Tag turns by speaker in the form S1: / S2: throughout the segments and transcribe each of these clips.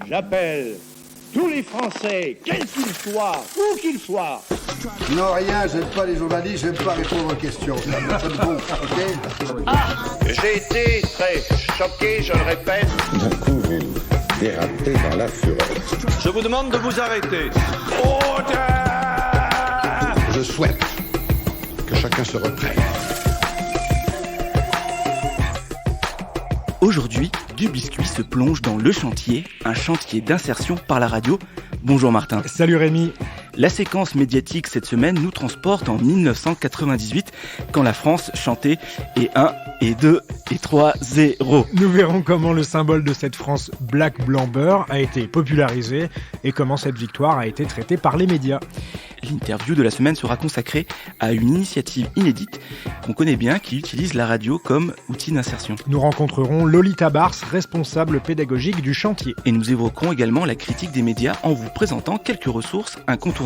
S1: J'appelle tous les Français, quels qu'ils soient, où qu'ils soient.
S2: Non, rien, j'aime pas les journalistes, j'aime pas répondre aux questions. Ça me gonfle, ok ?
S1: J'ai été très choqué, je le répète.
S3: D'un coup, vous dérapez dans la fureur.
S4: Je vous demande de vous arrêter.
S2: Je souhaite que chacun se reprenne.
S5: Aujourd'hui, Du Biscuit se plonge dans Le Chantier, un chantier d'insertion par la radio. Bonjour Martin.
S6: Salut Rémi.
S5: La séquence médiatique cette semaine nous transporte en 1998, quand la France chantait et 1, et 2, et 3, 0.
S6: Nous verrons comment le symbole de cette France black, blanc, beurre a été popularisé et comment cette victoire a été traitée par les médias.
S5: L'interview de la semaine sera consacrée à une initiative inédite qu'on connaît bien qui utilise la radio comme outil d'insertion.
S6: Nous rencontrerons Lolita Bars, responsable pédagogique du chantier.
S5: Et nous évoquerons également la critique des médias en vous présentant quelques ressources incontournables.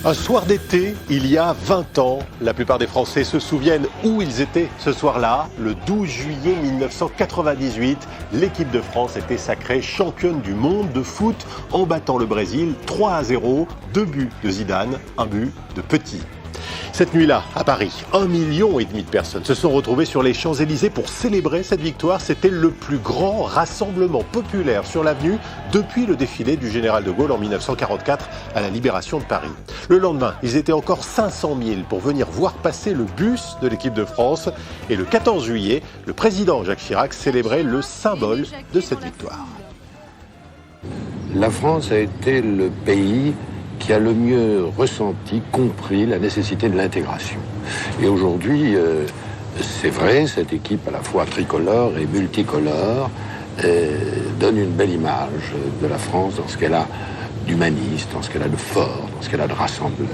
S7: Un soir d'été, il y a 20 ans, la plupart des Français se souviennent où ils étaient ce soir-là. Le 12 juillet 1998, l'équipe de France était sacrée championne du monde de foot en battant le Brésil 3-0, 2 buts de Zidane, 1 but de Petit. Cette nuit-là, à Paris, 1,5 million de personnes se sont retrouvées sur les Champs-Élysées pour célébrer cette victoire. C'était le plus grand rassemblement populaire sur l'avenue depuis le défilé du général de Gaulle en 1944 à la libération de Paris. Le lendemain, ils étaient encore 500 000 pour venir voir passer le bus de l'équipe de France. Et le 14 juillet, le président Jacques Chirac célébrait le symbole de cette victoire.
S3: La France a été le pays qui a le mieux ressenti, compris la nécessité de l'intégration. Et aujourd'hui, c'est vrai, cette équipe à la fois tricolore et multicolore donne une belle image de la France dans ce qu'elle a d'humaniste, dans ce qu'elle a de fort, dans ce qu'elle a de rassembleur.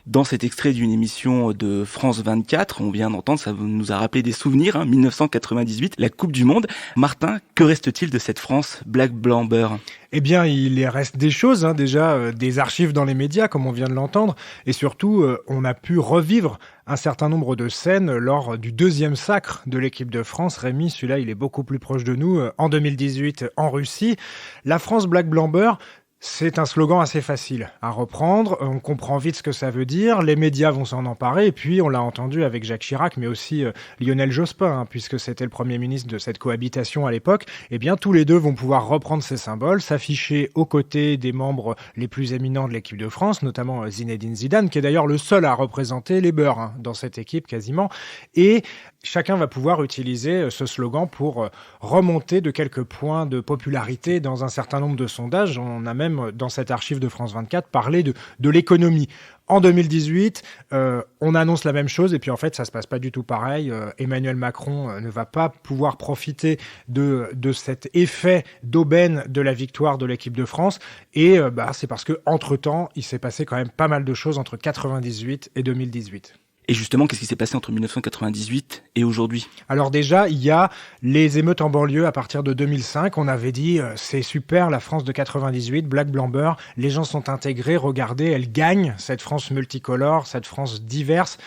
S5: Dans cet extrait d'une émission de France 24, on vient d'entendre, ça nous a rappelé des souvenirs, 1998, la Coupe du Monde. Martin, que reste-t-il de cette France black, blanc, beurre ?
S6: Eh bien, il reste des choses, déjà des archives dans les médias, comme on vient de l'entendre, et surtout, on a pu revivre un certain nombre de scènes lors du deuxième sacre de l'équipe de France. Rémi, celui-là, il est beaucoup plus proche de nous, en 2018, en Russie. La France black, blanc, beurre, c'est un slogan assez facile à reprendre, on comprend vite ce que ça veut dire, les médias vont s'en emparer, et puis on l'a entendu avec Jacques Chirac, mais aussi Lionel Jospin, puisque c'était le Premier ministre de cette cohabitation à l'époque. Eh bien, tous les deux vont pouvoir reprendre ces symboles, s'afficher aux côtés des membres les plus éminents de l'équipe de France, notamment Zinedine Zidane, qui est d'ailleurs le seul à représenter les beurs dans cette équipe quasiment, et chacun va pouvoir utiliser ce slogan pour remonter de quelques points de popularité dans un certain nombre de sondages. On a même, dans cette archive de France 24, parlé de l'économie. En 2018, on annonce la même chose et puis en fait, ça se passe pas du tout pareil. Emmanuel Macron ne va pas pouvoir profiter de cet effet d'aubaine de la victoire de l'équipe de France. Et c'est parce que entre-temps, il s'est passé quand même pas mal de choses entre 98 et 2018.
S5: Et justement, qu'est-ce qui s'est passé entre 1998 et aujourd'hui ?
S6: Alors déjà, il y a les émeutes en banlieue à partir de 2005. On avait dit, c'est super, la France de 98, black, blanc, beurre. Les gens sont intégrés, regardez, elle gagne, cette France multicolore, cette France diverse.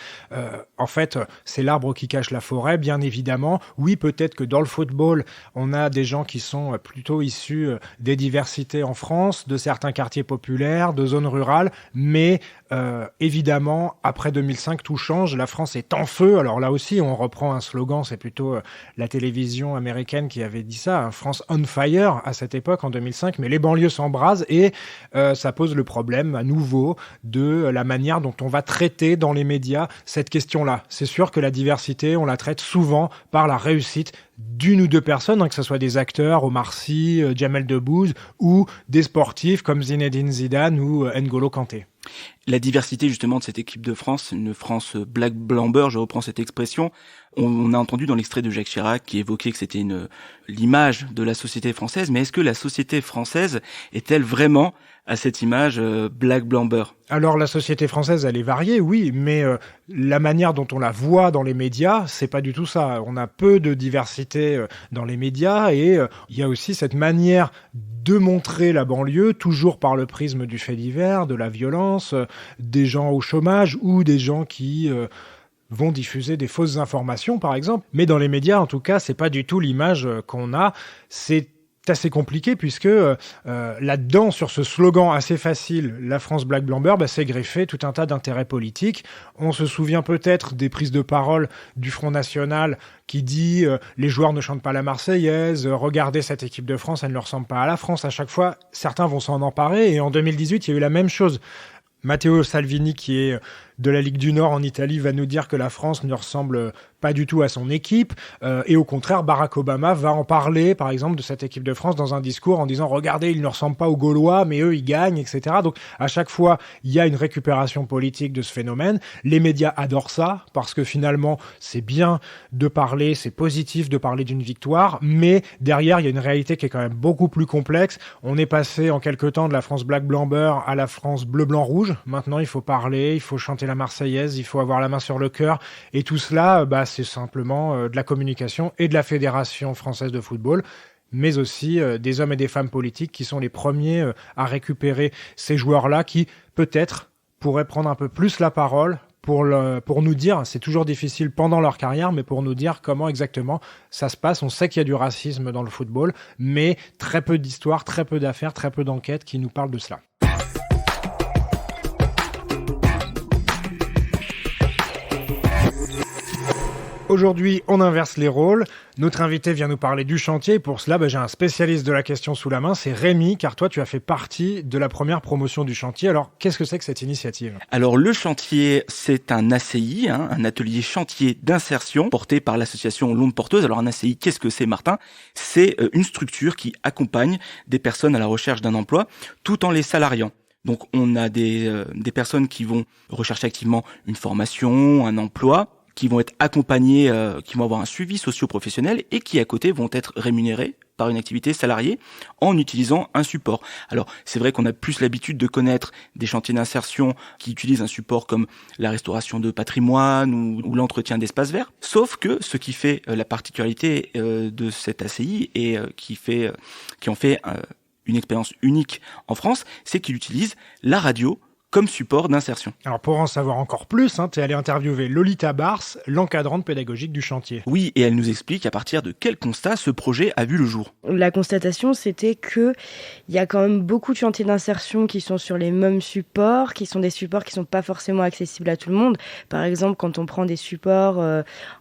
S6: En fait, c'est l'arbre qui cache la forêt, bien évidemment. Oui, peut-être que dans le football, on a des gens qui sont plutôt issus des diversités en France, de certains quartiers populaires, de zones rurales, mais évidemment, après 2005, tout change. La France est en feu. Alors là aussi, on reprend un slogan, c'est plutôt la télévision américaine qui avait dit ça, France on fire à cette époque, en 2005, mais les banlieues s'embrasent et ça pose le problème à nouveau de la manière dont on va traiter dans les médias cette question-là. C'est sûr que la diversité, on la traite souvent par la réussite d'une ou deux personnes, que ce soit des acteurs, Omar Sy, Jamel Debbouze, ou des sportifs comme Zinedine Zidane ou N'Golo Kanté.
S5: La diversité justement de cette équipe de France, une France black, blanc, beurre, je reprends cette expression. On a entendu dans l'extrait de Jacques Chirac qui évoquait que c'était l'image de la société française, mais est-ce que la société française est-elle vraiment à cette image black, blanc, beurre ?
S6: Alors la société française, elle est variée, oui, mais la manière dont on la voit dans les médias, c'est pas du tout ça. On a peu de diversité dans les médias et il y a aussi cette manière de montrer la banlieue, toujours par le prisme du fait divers, de la violence, des gens au chômage ou des gens qui vont diffuser des fausses informations, par exemple. Mais dans les médias, en tout cas, c'est pas du tout l'image qu'on a. C'est assez compliqué puisque là-dedans, sur ce slogan assez facile, la France Black Blanc Beurre, c'est greffé tout un tas d'intérêts politiques. On se souvient peut-être des prises de parole du Front National qui dit les joueurs ne chantent pas la Marseillaise, regardez cette équipe de France, elle ne ressemble pas à la France. À chaque fois, certains vont s'en emparer et en 2018, il y a eu la même chose. Matteo Salvini, qui est de la Ligue du Nord en Italie, va nous dire que la France ne ressemble pas du tout à son équipe. Et au contraire, Barack Obama va en parler, par exemple, de cette équipe de France dans un discours en disant « Regardez, ils ne ressemblent pas aux Gaulois, mais eux, ils gagnent, etc. » Donc, à chaque fois, il y a une récupération politique de ce phénomène. Les médias adorent ça, parce que finalement, c'est bien de parler, c'est positif de parler d'une victoire, mais derrière, il y a une réalité qui est quand même beaucoup plus complexe. On est passé en quelque temps de la France Black Blanc Beurre à la France Bleu Blanc Rouge. Maintenant, il faut parler, il faut chanter la Marseillaise, il faut avoir la main sur le cœur. Et tout cela, c'est simplement de la communication et de la Fédération française de football, mais aussi des hommes et des femmes politiques qui sont les premiers à récupérer ces joueurs-là qui, peut-être, pourraient prendre un peu plus la parole pour nous dire, c'est toujours difficile pendant leur carrière, mais pour nous dire comment exactement ça se passe. On sait qu'il y a du racisme dans le football, mais très peu d'histoires, très peu d'affaires, très peu d'enquêtes qui nous parlent de cela. Aujourd'hui, on inverse les rôles. Notre invité vient nous parler du chantier. Et pour cela, j'ai un spécialiste de la question sous la main, c'est Rémi, car toi, tu as fait partie de la première promotion du chantier. Alors, qu'est-ce que c'est que cette initiative ?
S5: Alors, le chantier, c'est un ACI, un atelier chantier d'insertion, porté par l'association L'Onde Porteuse. Alors, un ACI, qu'est-ce que c'est, Martin ? C'est une structure qui accompagne des personnes à la recherche d'un emploi, tout en les salariant. Donc, on a des personnes qui vont rechercher activement une formation, un emploi, qui vont être accompagnés, qui vont avoir un suivi socio-professionnel et qui à côté vont être rémunérés par une activité salariée en utilisant un support. Alors c'est vrai qu'on a plus l'habitude de connaître des chantiers d'insertion qui utilisent un support comme la restauration de patrimoine ou l'entretien d'espaces verts, sauf que ce qui fait la particularité de cet ACI et qui en fait une expérience unique en France, c'est qu'il utilise la radio comme support d'insertion.
S6: Alors pour en savoir encore plus, tu es allé interviewer Lolita Bars, l'encadrante pédagogique du chantier.
S5: Oui, et elle nous explique à partir de quel constat ce projet a vu le jour.
S8: La constatation, c'était qu'il y a quand même beaucoup de chantiers d'insertion qui sont sur les mêmes supports, qui sont des supports qui ne sont pas forcément accessibles à tout le monde. Par exemple, quand on prend des supports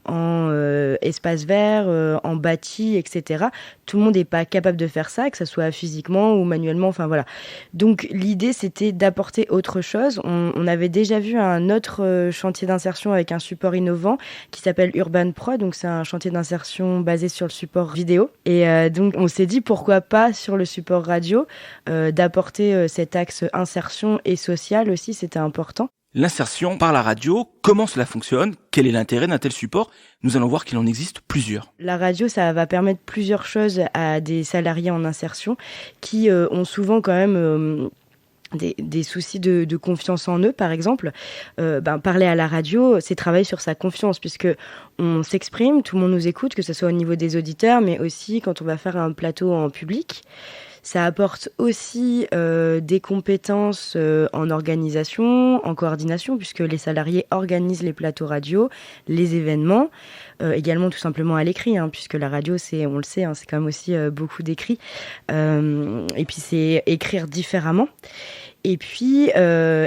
S8: en espace vert, en bâti, etc., tout le monde n'est pas capable de faire ça, que ce soit physiquement ou manuellement, enfin voilà. Donc l'idée, c'était d'apporter autre chose. On avait déjà vu un autre chantier d'insertion avec un support innovant qui s'appelle Urban Pro, donc c'est un chantier d'insertion basé sur le support vidéo. Et donc on s'est dit pourquoi pas sur le support radio d'apporter cet axe insertion et social aussi, c'était important.
S5: L'insertion par la radio, comment cela fonctionne ? Quel est l'intérêt d'un tel support ? Nous allons voir qu'il en existe plusieurs.
S8: La radio, ça va permettre plusieurs choses à des salariés en insertion qui ont souvent quand même des soucis de confiance en eux, par exemple. Parler à la radio, c'est travailler sur sa confiance, puisque on s'exprime, tout le monde nous écoute, que ce soit au niveau des auditeurs, mais aussi quand on va faire un plateau en public. Ça apporte aussi des compétences en organisation, en coordination, puisque les salariés organisent les plateaux radio, les événements, également tout simplement à l'écrit, puisque la radio, on le sait, c'est quand même aussi beaucoup d'écrit. Et puis c'est écrire différemment. Et puis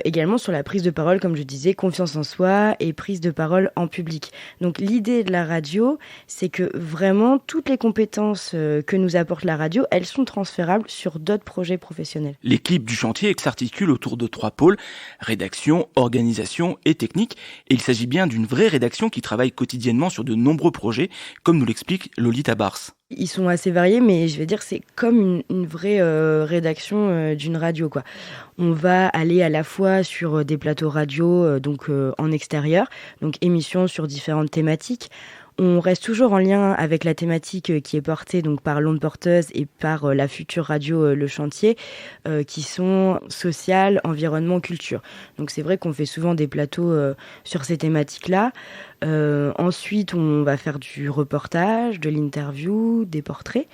S8: également sur la prise de parole, comme je disais, confiance en soi et prise de parole en public. Donc l'idée de la radio, c'est que vraiment toutes les compétences que nous apporte la radio, elles sont transférables sur d'autres projets professionnels.
S5: L'équipe du chantier s'articule autour de 3 pôles, rédaction, organisation et technique. Et il s'agit bien d'une vraie rédaction qui travaille quotidiennement sur de nombreux projets, comme nous l'explique Lolita Bars.
S8: Ils sont assez variés, mais je vais dire c'est comme une vraie rédaction d'une radio, quoi. On va aller à la fois sur des plateaux radio, donc en extérieur, donc émissions sur différentes thématiques. On reste toujours en lien avec la thématique qui est portée donc par l'onde porteuse et par la future radio Le Chantier, qui sont sociales, environnement, culture. Donc c'est vrai qu'on fait souvent des plateaux sur ces thématiques-là. Ensuite, on va faire du reportage, de l'interview, des portraits.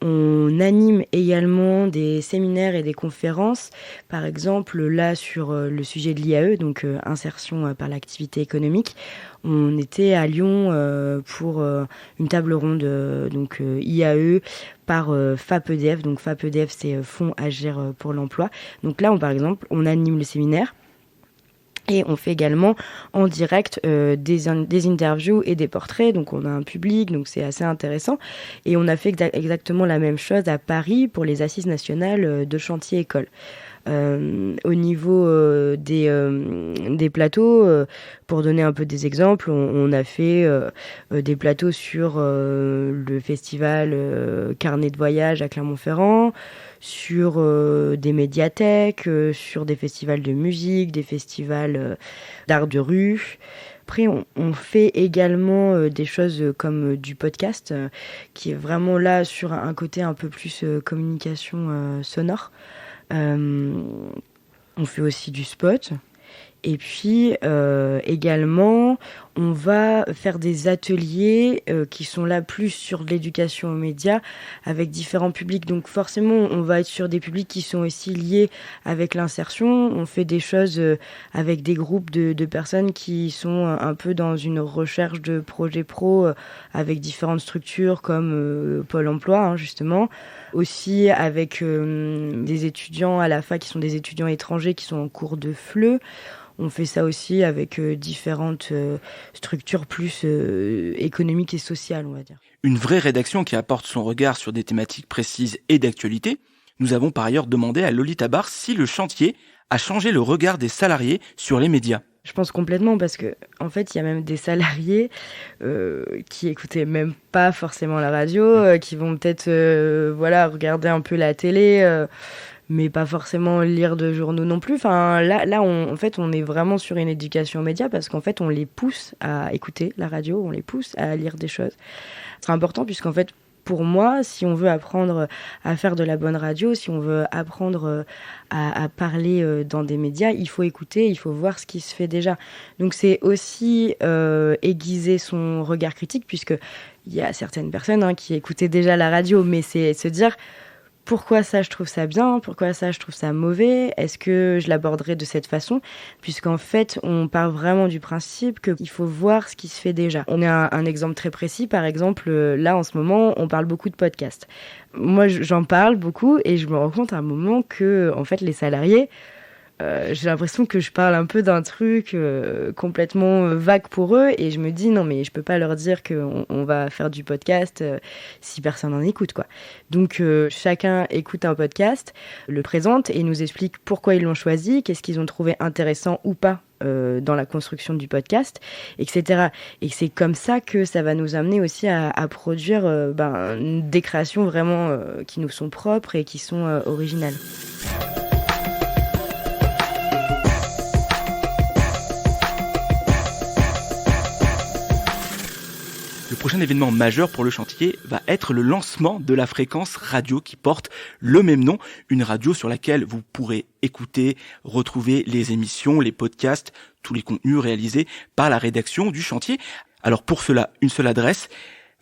S8: On anime également des séminaires et des conférences, par exemple là sur le sujet de l'IAE, donc insertion par l'activité économique. On était à Lyon pour une table ronde donc IAE par FAPEDEF. Donc FAPEDEF, c'est Fonds Agir pour l'emploi. Donc là, par exemple, on anime le séminaire. Et on fait également en direct des interviews et des portraits. Donc on a un public, donc c'est assez intéressant. Et on a fait exactement la même chose à Paris pour les assises nationales de chantier école. Au niveau des plateaux, pour donner un peu des exemples, on a fait des plateaux sur le festival Carnet de voyage à Clermont-Ferrand, sur des médiathèques, sur des festivals de musique, des festivals d'art de rue. Après, on fait également des choses comme du podcast, qui est vraiment là sur un côté un peu plus communication sonore. On fait aussi du spot. Et puis également, on va faire des ateliers qui sont là plus sur l'éducation aux médias avec différents publics. Donc forcément, on va être sur des publics qui sont aussi liés avec l'insertion. On fait des choses avec des groupes de personnes qui sont un peu dans une recherche de projets pro avec différentes structures comme Pôle emploi, justement. Aussi avec des étudiants à la fac qui sont des étudiants étrangers qui sont en cours de FLE. On fait ça aussi avec différentes structures plus économiques et sociales, on va dire.
S5: Une vraie rédaction qui apporte son regard sur des thématiques précises et d'actualité. Nous avons par ailleurs demandé à Lolita Bar si le chantier a changé le regard des salariés sur les médias.
S8: Je pense complètement parce que en fait, il y a même des salariés qui écoutaient même pas forcément la radio, qui vont peut-être regarder un peu la télé. Mais pas forcément lire de journaux non plus. Enfin, là, on est vraiment sur une éducation aux médias parce qu'en fait, on les pousse à écouter la radio, on les pousse à lire des choses. C'est important puisqu'en fait, pour moi, si on veut apprendre à faire de la bonne radio, si on veut apprendre à parler dans des médias, il faut écouter, il faut voir ce qui se fait déjà. Donc c'est aussi aiguiser son regard critique puisque il y a certaines personnes qui écoutaient déjà la radio, mais c'est se dire... Pourquoi ça, je trouve ça bien? Pourquoi ça, je trouve ça mauvais? Est-ce que je l'aborderai de cette façon? Puisqu'en fait, on part vraiment du principe qu'il faut voir ce qui se fait déjà. On a un exemple très précis. Par exemple, là, en ce moment, on parle beaucoup de podcasts. Moi, j'en parle beaucoup et je me rends compte à un moment que, en fait, les salariés... j'ai l'impression que je parle un peu d'un truc complètement vague pour eux et je me dis non mais je peux pas leur dire qu'on va faire du podcast si personne n'en écoute quoi. Donc chacun écoute un podcast, le présente et nous explique pourquoi ils l'ont choisi, qu'est-ce qu'ils ont trouvé intéressant ou pas dans la construction du podcast, etc. Et c'est comme ça que ça va nous amener aussi à produire des créations vraiment qui nous sont propres et qui sont originales.
S5: Le prochain événement majeur pour le chantier va être le lancement de la fréquence radio qui porte le même nom, une radio sur laquelle vous pourrez écouter, retrouver les émissions, les podcasts, tous les contenus réalisés par la rédaction du chantier. Alors pour cela, une seule adresse,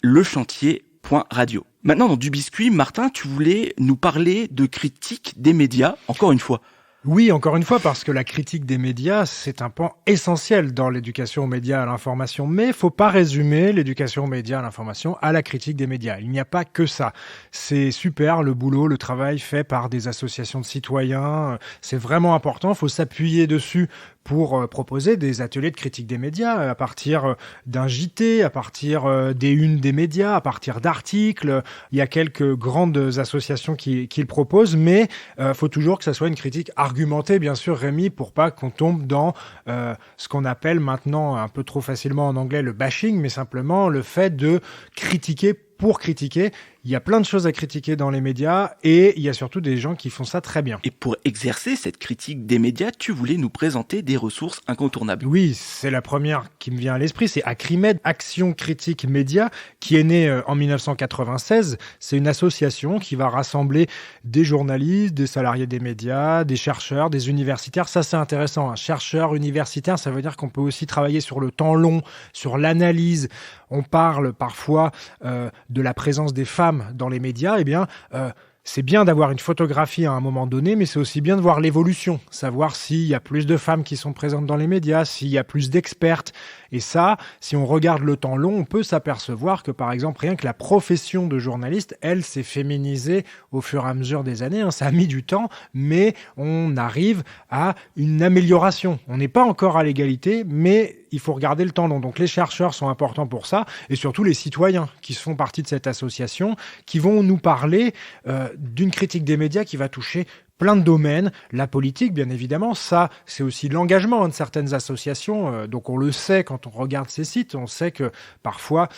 S5: lechantier.radio. Maintenant dans Du Biscuit, Martin, tu voulais nous parler de critique des médias, encore une fois.
S6: Oui, encore une fois, parce que la critique des médias, c'est un pan essentiel dans l'éducation aux médias, à l'information. Mais il ne faut pas résumer l'éducation aux médias, à l'information, à la critique des médias. Il n'y a pas que ça. C'est super, le boulot, le travail fait par des associations de citoyens. C'est vraiment important, il faut s'appuyer dessus pour proposer des ateliers de critique des médias à partir d'un JT, à partir des unes des médias, à partir d'articles. Il y a quelques grandes associations qui le proposent, mais faut toujours que ça soit une critique argumentée, bien sûr, Rémi, pour pas qu'on tombe dans ce qu'on appelle maintenant un peu trop facilement en anglais le bashing, mais simplement le fait de critiquer pour critiquer. Il y a plein de choses à critiquer dans les médias et il y a surtout des gens qui font ça très bien.
S5: Et pour exercer cette critique des médias, tu voulais nous présenter des ressources incontournables.
S6: Oui, c'est la première qui me vient à l'esprit, c'est Acrimed, Action Critique Média, qui est née en 1996. C'est une association qui va rassembler des journalistes, des salariés des médias, des chercheurs, des universitaires. Ça, c'est intéressant. Chercheur, universitaire, ça veut dire qu'on peut aussi travailler sur le temps long, sur l'analyse. On parle parfois de la présence des femmes femmes dans les médias, c'est bien d'avoir une photographie à un moment donné, mais c'est aussi bien de voir l'évolution, savoir s'il y a plus de femmes qui sont présentes dans les médias, s'il y a plus d'expertes. Et ça, si on regarde le temps long, on peut s'apercevoir que, par exemple, rien que la profession de journaliste, elle, s'est féminisée au fur et à mesure des années. Ça a mis du temps, mais on arrive à une amélioration. On n'est pas encore à l'égalité, mais il faut regarder le temps long. Donc les chercheurs sont importants pour ça, et surtout les citoyens qui font partie de cette association, qui vont nous parler d'une critique des médias qui va toucher plein de domaines, la politique bien évidemment, ça c'est aussi l'engagement de certaines associations, donc on le sait quand on regarde ces sites, on sait que parfois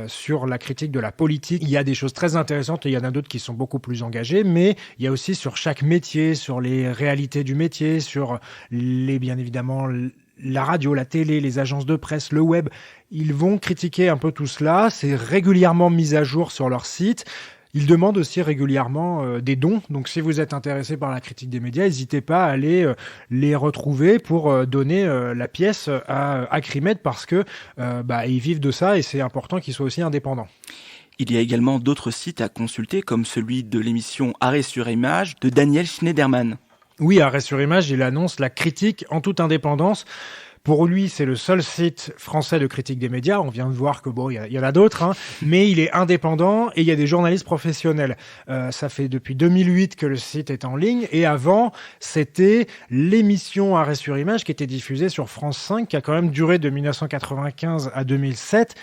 S6: sur la critique de la politique, il y a des choses très intéressantes et il y en a d'autres qui sont beaucoup plus engagées, mais il y a aussi sur chaque métier, sur les réalités du métier, sur bien évidemment la radio, la télé, les agences de presse, le web, ils vont critiquer un peu tout cela, c'est régulièrement mis à jour sur leur site. Ils demandent aussi régulièrement des dons. Donc, si vous êtes intéressé par la critique des médias, n'hésitez pas à aller les retrouver pour donner la pièce à Acrimed parce que ils vivent de ça et c'est important qu'ils soient aussi indépendants.
S5: Il y a également d'autres sites à consulter, comme celui de l'émission Arrêt sur Image de Daniel Schneiderman.
S6: Oui, Arrêt sur Image, il annonce la critique en toute indépendance. Pour lui, c'est le seul site français de critique des médias. On vient de voir que il y en a d'autres, mais il est indépendant et il y a des journalistes professionnels. Ça fait depuis 2008 que le site est en ligne et avant, c'était l'émission Arrêt sur Image qui était diffusée sur France 5, qui a quand même duré de 1995 à 2007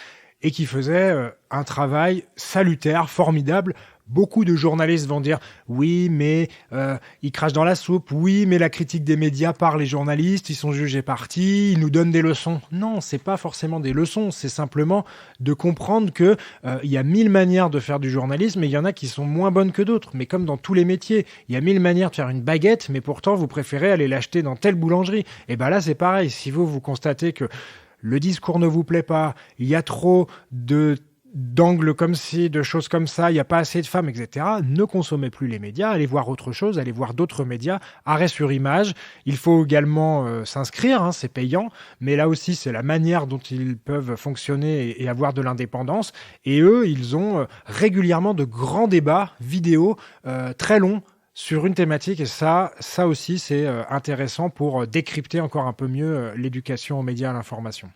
S6: et qui faisait un travail salutaire, formidable. Beaucoup de journalistes vont dire « Oui, mais ils crachent dans la soupe. Oui, mais la critique des médias par les journalistes, ils sont jugés partis, ils nous donnent des leçons. » Non, c'est pas forcément des leçons. C'est simplement de comprendre que il y a 1000 manières de faire du journalisme et il y en a qui sont moins bonnes que d'autres. Mais comme dans tous les métiers, il y a 1000 manières de faire une baguette, mais pourtant, vous préférez aller l'acheter dans telle boulangerie. Et là, c'est pareil. Si vous constatez que le discours ne vous plaît pas, il y a trop d'angles comme ci, de choses comme ça, il n'y a pas assez de femmes, etc. Ne consommez plus les médias, allez voir autre chose, allez voir d'autres médias. Arrêt sur Image, il faut également s'inscrire, c'est payant, mais là aussi c'est la manière dont ils peuvent fonctionner et avoir de l'indépendance. Et eux, ils ont régulièrement de grands débats vidéo très longs sur une thématique, et ça aussi c'est intéressant pour décrypter encore un peu mieux l'éducation aux médias et à l'information.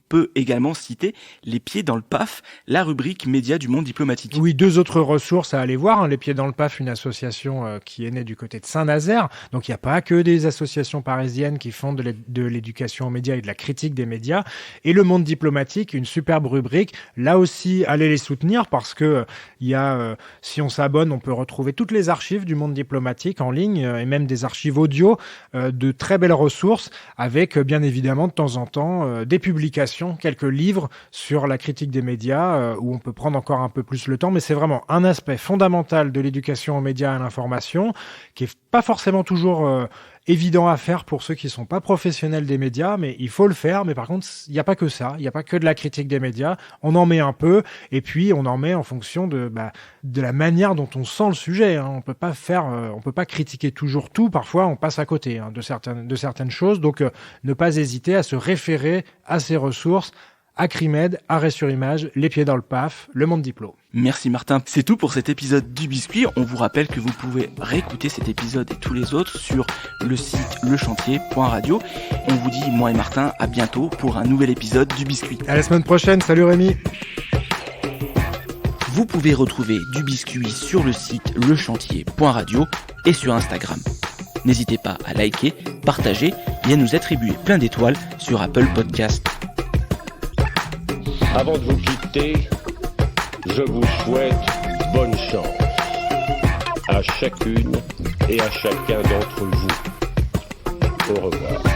S5: Peut également citer Les Pieds dans le PAF, la rubrique médias du monde diplomatique.
S6: Oui, 2 autres ressources à aller voir. Les Pieds dans le PAF, une association qui est née du côté de Saint-Nazaire. Donc, il n'y a pas que des associations parisiennes qui font de l'éducation aux médias et de la critique des médias. Et le monde diplomatique, une superbe rubrique. Là aussi, allez les soutenir parce que si on s'abonne, on peut retrouver toutes les archives du monde diplomatique en ligne et même des archives audio, de très belles ressources avec, bien évidemment, de temps en temps, des publications, quelques livres sur la critique des médias où on peut prendre encore un peu plus le temps, mais c'est vraiment un aspect fondamental de l'éducation aux médias et à l'information qui est pas forcément toujours évident à faire pour ceux qui sont pas professionnels des médias, mais il faut le faire. Mais par contre, il n'y a pas que ça, il n'y a pas que de la critique des médias. On en met un peu, et puis on en met en fonction de la manière dont on sent le sujet. On peut pas critiquer toujours tout. Parfois, on passe à côté de certaines choses. Donc, ne pas hésiter à se référer à ces ressources. Acrimed, Arrêt sur Image, Les Pieds dans le PAF, Le Monde Diplo.
S5: Merci Martin. C'est tout pour cet épisode du Biscuit. On vous rappelle que vous pouvez réécouter cet épisode et tous les autres sur le site lechantier.radio. On vous dit, moi et Martin, à bientôt pour un nouvel épisode du Biscuit.
S6: À la semaine prochaine. Salut Rémi.
S5: Vous pouvez retrouver du Biscuit sur le site lechantier.radio et sur Instagram. N'hésitez pas à liker, partager et à nous attribuer plein d'étoiles sur Apple Podcast.
S3: Avant de vous quitter, je vous souhaite bonne chance à chacune et à chacun d'entre vous. Au revoir.